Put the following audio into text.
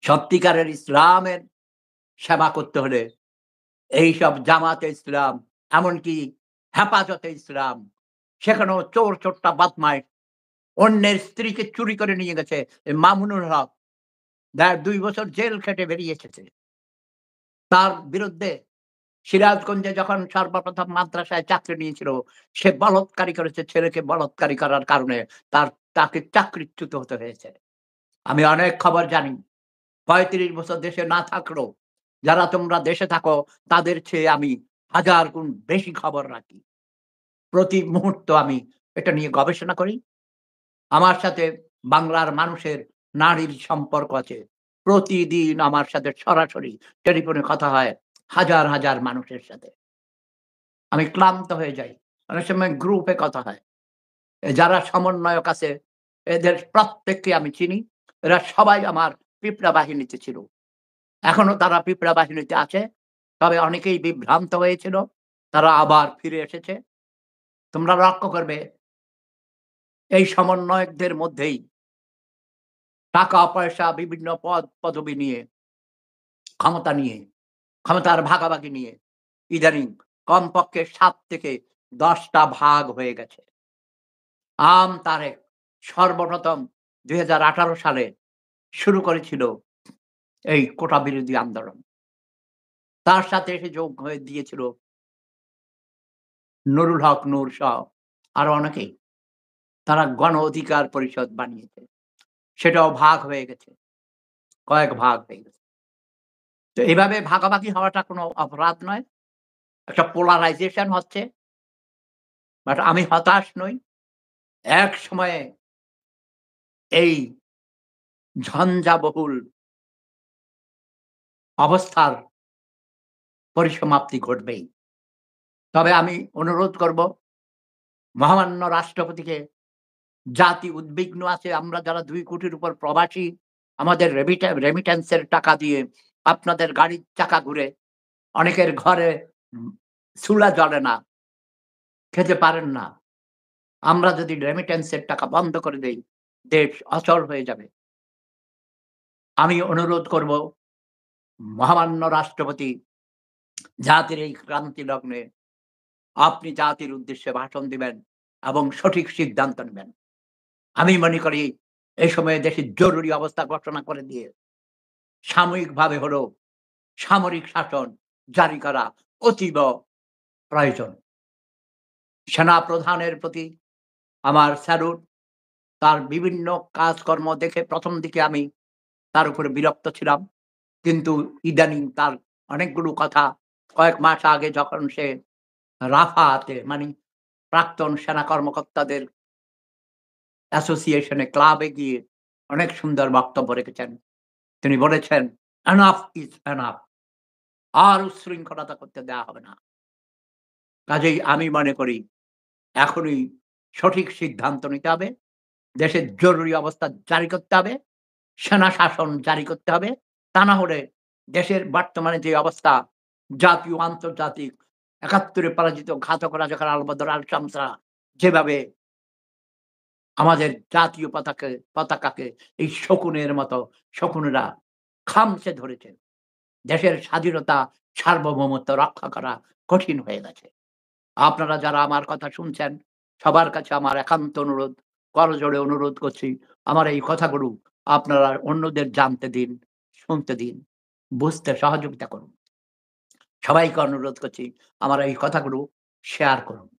সত্যিকারের ইসলামের সেবা করতে হলে এইসব জামাতে ইসলাম, এমনকি হেফাজতে ইসলাম, সেখানেও চোর চোট্টা বদমাইশ অন্যের স্ত্রীকে চুরি করে নিয়ে গেছে। এই মামুনুল হক ২ বছর জেল খেটে বেরিয়ে এসেছে। তার বিরুদ্ধে সিরাজগঞ্জে যখন সর্বপ্রথম মাদ্রাসায় চাকরি নিয়েছিল, সে বলাৎকারী করেছে, ছেলেকে বলাৎকারী করার কারণে তাকে চাকরিচ্যুত হতে হয়েছে। আমি অনেক খবর জানি। ৩৫ বছর দেশে না থাকলেও যারা তোমরা দেশে থাকো তাদের চেয়ে আমি হাজার গুণ বেশি খবর রাখি। প্রতি মুহূর্ত আমি এটা নিয়ে গবেষণা করি। আমার সাথে বাংলার মানুষের নারীর সম্পর্ক আছে। প্রতিদিন আমার সাথে সরাসরি টেলিফোনে কথা হয় হাজার, হাজার মানুষের সাথে। আমি ক্লান্ত হয়ে যাই। অনেক সময় গ্রুপে কথা হয়। যারা সমন্বয়ক আছে এদের প্রত্যেককে আমি চিনি। এরা সবাই আমার পিঁপড়া বাহিনীতে ছিল। এখনো তারা পিঁপড়া বাহিনীতে আছে। তবে অনেকেই বিভ্রান্ত হয়েছিল। তারা আবার ফিরে এসেছে। তোমরা লক্ষ্য করবে এই সমন্বয়কদের মধ্যেই টাকা-পয়সা বিভিন্ন পদবি নিয়ে, ক্ষমতা নিয়ে, ক্ষমতার ভাগাভাগি নিয়ে ইদানিং কমপক্ষে ৭ থেকে ১০ টা ভাগ হয়ে গেছে। তারেক সর্বপ্রথম ২০১৮ সালে শুরু করেছিল এই কোটা বিরোধী আন্দোলন। তার সাথে এসে যোগ হয়ে দিয়েছিল নুরুল হক নূর সহ আরো অনেকেই। তারা গণ অধিকার পরিষদ বানিয়েছে। সেটাও ভাগ হয়ে গেছে। কয়েক ভাগ হয়ে গেছে। তো এভাবে ভাগাভাগি হওয়াটা কোনো অপরাধ নয়। একটা পোলারাইজেশন হচ্ছে। বাট আমি হতাশ নই। একসময়ে এই ঝঞ্ঝাবহুল অবস্থার পরিসমাপ্তি ঘটবেই। তবে আমি অনুরোধ করব মহামান্য রাষ্ট্রপতিকে, জাতি উদ্বিগ্ন আছে। আমরা যারা ২ কোটির উপর প্রবাসী, আমাদের রেমিট্যান্স এর টাকা দিয়ে আপনাদের গাড়ির চাকা ঘুরে, অনেকের ঘরে উম চুলা জ্বলে না, খেতে পারেন না। আমরা যদি রেমিট্যান্স এর টাকা বন্ধ করে দেই, দেশ অচল হয়ে যাবে। আমি অনুরোধ করব মহামান্য রাষ্ট্রপতি, জাতির এই ক্রান্তি লগ্নে আপনি জাতির উদ্দেশ্যে ভাষণ দিবেন এবং সঠিক সিদ্ধান্ত নিবেন। আমি মনে করি এই সময়ে দেশে জরুরি অবস্থা ঘোষণা করে দিয়ে সাময়িকভাবে হলেও সামরিক শাসন জারি করা অতীব প্রয়োজন। সেনা প্রধানের প্রতি আমার স্যালুট। তার বিভিন্ন কাজকর্ম দেখে ১ম দিকে আমি তার উপরে বিরক্ত ছিলাম। কিন্তু ইদানিং তার অনেকগুলো কথা, কয়েক মাস আগে যখন সে রাফাতে প্রাক্তন সেনা কর্মকর্তাদের অ্যাসোসিয়েশনে ক্লাবে গিয়ে অনেক সুন্দর বক্তব্য রেখেছেন। তিনি বলেছেন, "এনাফ ইস এনাফ।" আর উচ্ছৃঙ্খলতা করতে দেয়া হবে না। কাজেই আমি মনে করি এখনই সঠিক সিদ্ধান্ত নিতে হবে। দেশের জরুরি অবস্থা জারি করতে হবে। সেনা শাসন জারি করতে হবে। তা না হলে দেশের বর্তমানে যে অবস্থা, জাতীয় আন্তর্জাতিক ৭১ এ পরাজিত ঘাতক রাজাকার আল-বদর আল-শামসরা যেভাবে আমাদের জাতীয় পতাকাকে এই শকুনের মতো শকুনেরা খামচে ধরেছে। দেশের স্বাধীনতা, সার্বভৌমত্ব রক্ষা করা কঠিন হয়ে গেছে। আপনারা যারা আমার কথা শুনছেন, সবার কাছে আমার একান্ত অনুরোধ, করজোড়ে অনুরোধ করছি, আমার এই কথাগুলো আপনারা অন্যদের জানতে দিন, শুনতে দিন, বুঝতে সহযোগিতা করুন। সবাইকে অনুরোধ করছি, আমার এই কথাগুলো শেয়ার করুন।